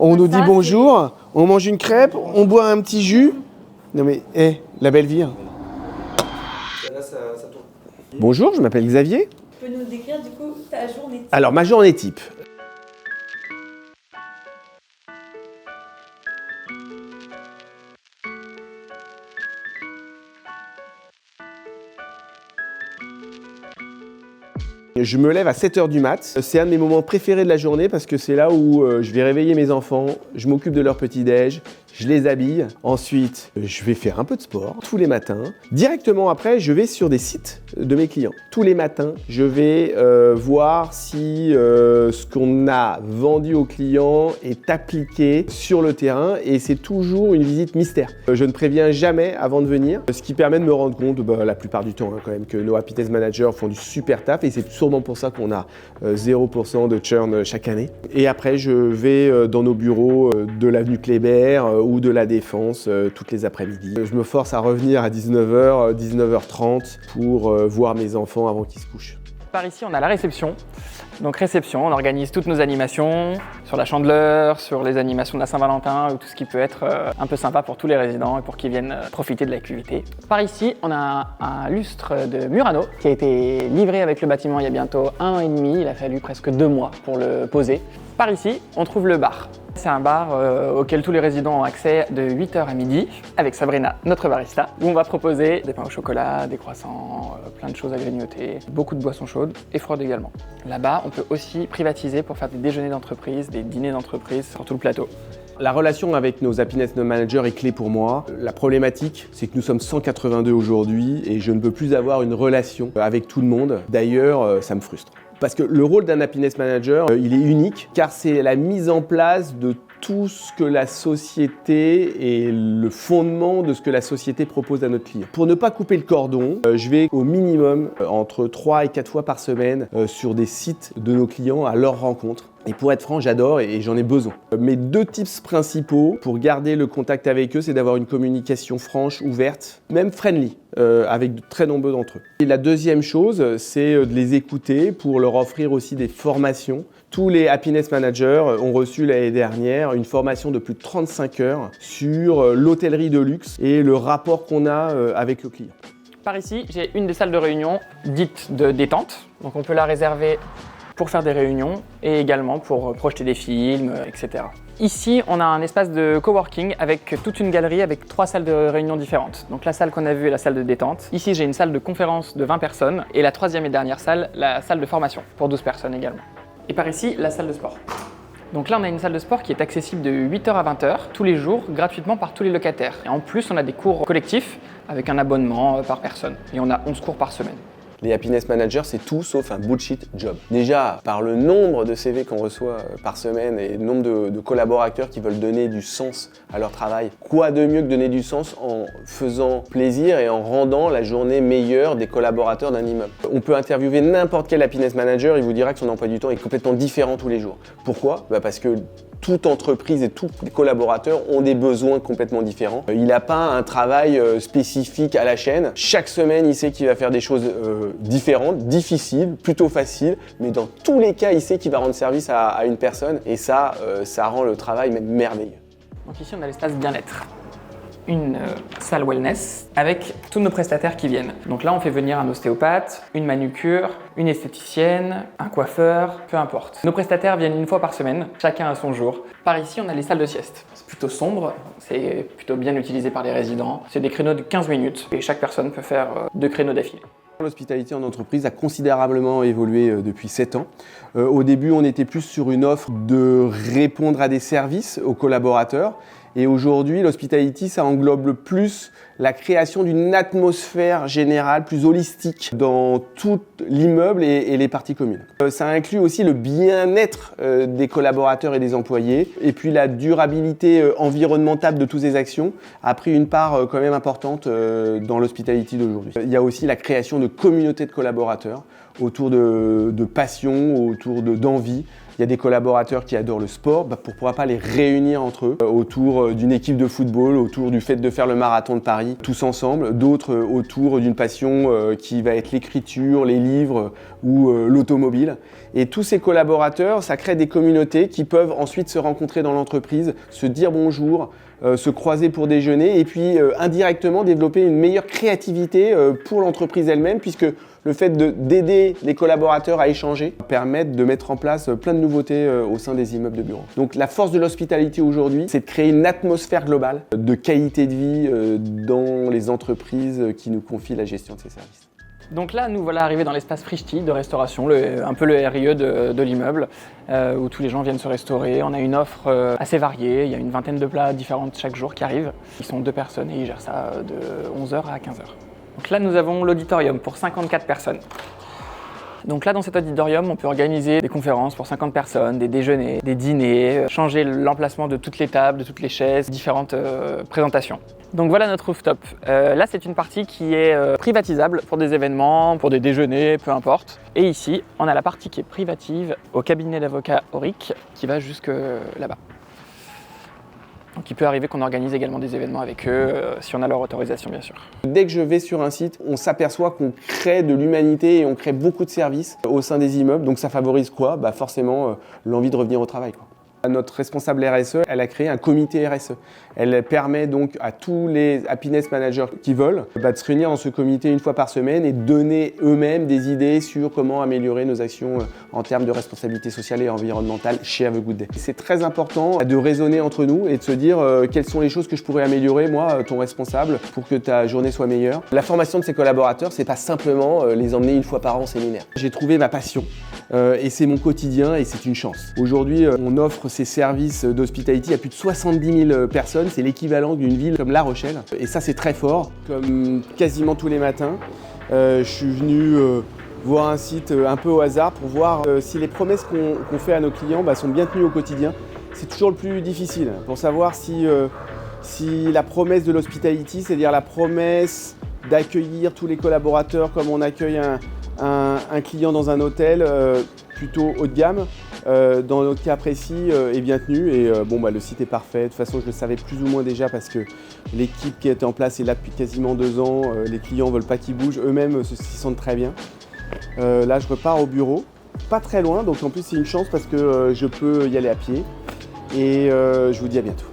On nous dit bonjour, on mange une crêpe, on boit un petit jus. Non mais, la belle vie. Là, ça tourne. Bonjour, je m'appelle Xavier. Tu peux nous décrire du coup ta journée type? Alors, ma journée type. Je me lève à 7h du mat. C'est un de mes moments préférés de la journée parce que c'est là où je vais réveiller mes enfants, je m'occupe de leur petit-déj, je les habille. Ensuite, je vais faire un peu de sport tous les matins. Directement après, je vais sur des sites de mes clients. Tous les matins, je vais voir si ce qu'on a vendu aux clients est appliqué sur le terrain et c'est toujours une visite mystère. Je ne préviens jamais avant de venir, ce qui permet de me rendre compte la plupart du temps quand même que nos happiness managers font du super taf et c'est sûrement pour ça qu'on a 0% de churn chaque année. Et après, je vais dans nos bureaux de l'avenue Kléber ou de la Défense toutes les après-midi. Je me force à revenir à 19h, 19h30 pour voir mes enfants avant qu'ils se couchent. Par ici, on a la réception. Donc réception, on organise toutes nos animations sur la Chandeleur, sur les animations de la Saint-Valentin ou tout ce qui peut être un peu sympa pour tous les résidents et pour qu'ils viennent profiter de l'activité. Par ici, on a un lustre de Murano qui a été livré avec le bâtiment il y a bientôt 1 an et demi. Il a fallu presque 2 mois pour le poser. Par ici, on trouve le bar. C'est un bar auquel tous les résidents ont accès de 8h à midi avec Sabrina, notre barista, où on va proposer des pains au chocolat, des croissants, plein de choses à grignoter, beaucoup de boissons chaudes et froides également. Là-bas, on peut aussi privatiser pour faire des déjeuners d'entreprise, des dîners d'entreprise sur tout le plateau. La relation avec nos happiness managers est clé pour moi. La problématique, c'est que nous sommes 182 aujourd'hui et je ne peux plus avoir une relation avec tout le monde. D'ailleurs, ça me frustre. Parce que le rôle d'un happiness manager, il est unique car c'est la mise en place de tout ce que la société et le fondement de ce que la société propose à notre client. Pour ne pas couper le cordon, je vais au minimum entre 3 et 4 fois par semaine sur des sites de nos clients à leur rencontre. Et pour être franc, j'adore et j'en ai besoin. Mes 2 tips principaux pour garder le contact avec eux, c'est d'avoir une communication franche, ouverte, même friendly, avec de très nombreux d'entre eux. Et la deuxième chose, c'est de les écouter pour leur offrir aussi des formations. Tous les happiness managers ont reçu l'année dernière une formation de plus de 35 heures sur l'hôtellerie de luxe et le rapport qu'on a avec le client. Par ici, j'ai une des salles de réunion dites de détente. Donc on peut la réserver pour faire des réunions et également pour projeter des films, etc. Ici, on a un espace de coworking avec toute une galerie avec 3 salles de réunion différentes. Donc la salle qu'on a vue est la salle de détente. Ici, j'ai une salle de conférence de 20 personnes et la 3e et dernière salle, la salle de formation pour 12 personnes également. Et par ici, la salle de sport. Donc là, on a une salle de sport qui est accessible de 8h à 20h tous les jours, gratuitement par tous les locataires. Et en plus, on a des cours collectifs avec un abonnement par personne. Et on a 11 cours par semaine. Les happiness managers, c'est tout sauf un bullshit job. Déjà, par le nombre de CV qu'on reçoit par semaine et le nombre de collaborateurs qui veulent donner du sens à leur travail. Quoi de mieux que donner du sens en faisant plaisir et en rendant la journée meilleure des collaborateurs d'un immeuble. On peut interviewer n'importe quel happiness manager, il vous dira que son emploi du temps est complètement différent tous les jours. Pourquoi ? Parce que toute entreprise et tous les collaborateurs ont des besoins complètement différents. Il n'a pas un travail spécifique à la chaîne. Chaque semaine, il sait qu'il va faire des choses différentes, difficiles, plutôt faciles, mais dans tous les cas, il sait qu'il va rendre service à une personne et ça rend le travail même merveilleux. Donc ici, on a l'espace bien-être. Une salle wellness avec tous nos prestataires qui viennent. Donc là, on fait venir un ostéopathe, une manucure, une esthéticienne, un coiffeur, peu importe. Nos prestataires viennent 1 fois par semaine, chacun à son jour. Par ici, on a les salles de sieste. C'est plutôt sombre, c'est plutôt bien utilisé par les résidents. C'est des créneaux de 15 minutes et chaque personne peut faire 2 créneaux d'affilée. L'hospitalité en entreprise a considérablement évolué depuis 7 ans. Au début, on était plus sur une offre de répondre à des services aux collaborateurs. Et aujourd'hui, l'hospitality, ça englobe plus la création d'une atmosphère générale plus holistique dans tout l'immeuble et les parties communes. Ça inclut aussi le bien-être des collaborateurs et des employés. Et puis la durabilité environnementale de toutes ces actions a pris une part quand même importante dans l'hospitality d'aujourd'hui. Il y a aussi la création de communautés de collaborateurs autour de passion, autour d'envie Il y a des collaborateurs qui adorent le sport, pourquoi pas les réunir entre eux autour d'une équipe de football, autour du fait de faire le marathon de Paris, tous ensemble. D'autres autour d'une passion qui va être l'écriture, les livres ou l'automobile. Et tous ces collaborateurs, ça crée des communautés qui peuvent ensuite se rencontrer dans l'entreprise, se dire bonjour, se croiser pour déjeuner et puis indirectement développer une meilleure créativité pour l'entreprise elle-même, puisque le fait d'aider les collaborateurs à échanger permet de mettre en place plein de nouveautés au sein des immeubles de bureaux. Donc la force de l'hospitality aujourd'hui, c'est de créer une atmosphère globale de qualité de vie dans les entreprises qui nous confient la gestion de ces services. Donc là, nous voilà arrivés dans l'espace Frischti de restauration, un peu le RIE de l'immeuble, où tous les gens viennent se restaurer. On a une offre assez variée, il y a une vingtaine de plats différents chaque jour qui arrivent. Ils sont 2 personnes et ils gèrent ça de 11h à 15h. Donc là, nous avons l'auditorium pour 54 personnes. Donc là, dans cet auditorium, on peut organiser des conférences pour 50 personnes, des déjeuners, des dîners, changer l'emplacement de toutes les tables, de toutes les chaises, différentes présentations. Donc voilà notre rooftop. Là, c'est une partie qui est privatisable pour des événements, pour des déjeuners, peu importe. Et ici, on a la partie qui est privative au cabinet d'avocat Auric qui va jusque là-bas. Donc il peut arriver qu'on organise également des événements avec eux, si on a leur autorisation bien sûr. Dès que je vais sur un site, on s'aperçoit qu'on crée de l'humanité et on crée beaucoup de services au sein des immeubles. Donc ça favorise quoi ? Forcément l'envie de revenir au travail, quoi. Notre responsable RSE, elle a créé un comité RSE. Elle permet donc à tous les happiness managers qui veulent de se réunir dans ce comité une fois par semaine et donner eux-mêmes des idées sur comment améliorer nos actions en termes de responsabilité sociale et environnementale chez Have a Good Day. C'est très important de raisonner entre nous et de se dire quelles sont les choses que je pourrais améliorer, moi, ton responsable, pour que ta journée soit meilleure. La formation de ces collaborateurs, c'est pas simplement les emmener une fois par an au séminaire. J'ai trouvé ma passion et c'est mon quotidien et c'est une chance. Aujourd'hui, on offre ces services d'hospitality à plus de 70 000 personnes. C'est l'équivalent d'une ville comme La Rochelle. Et ça, c'est très fort. Comme quasiment tous les matins, je suis venu voir un site un peu au hasard pour voir si les promesses qu'on fait à nos clients sont bien tenues au quotidien. C'est toujours le plus difficile pour savoir si la promesse de l'hospitality, c'est-à-dire la promesse d'accueillir tous les collaborateurs comme on accueille un client dans un hôtel plutôt haut de gamme, dans notre cas précis, est bien tenu et le site est parfait. De toute façon, je le savais plus ou moins déjà parce que l'équipe qui était en place est là depuis quasiment 2 ans. Les clients ne veulent pas qu'ils bougent, eux-mêmes s'y sentent très bien. Là, je repars au bureau, pas très loin, donc en plus c'est une chance parce que je peux y aller à pied et je vous dis à bientôt.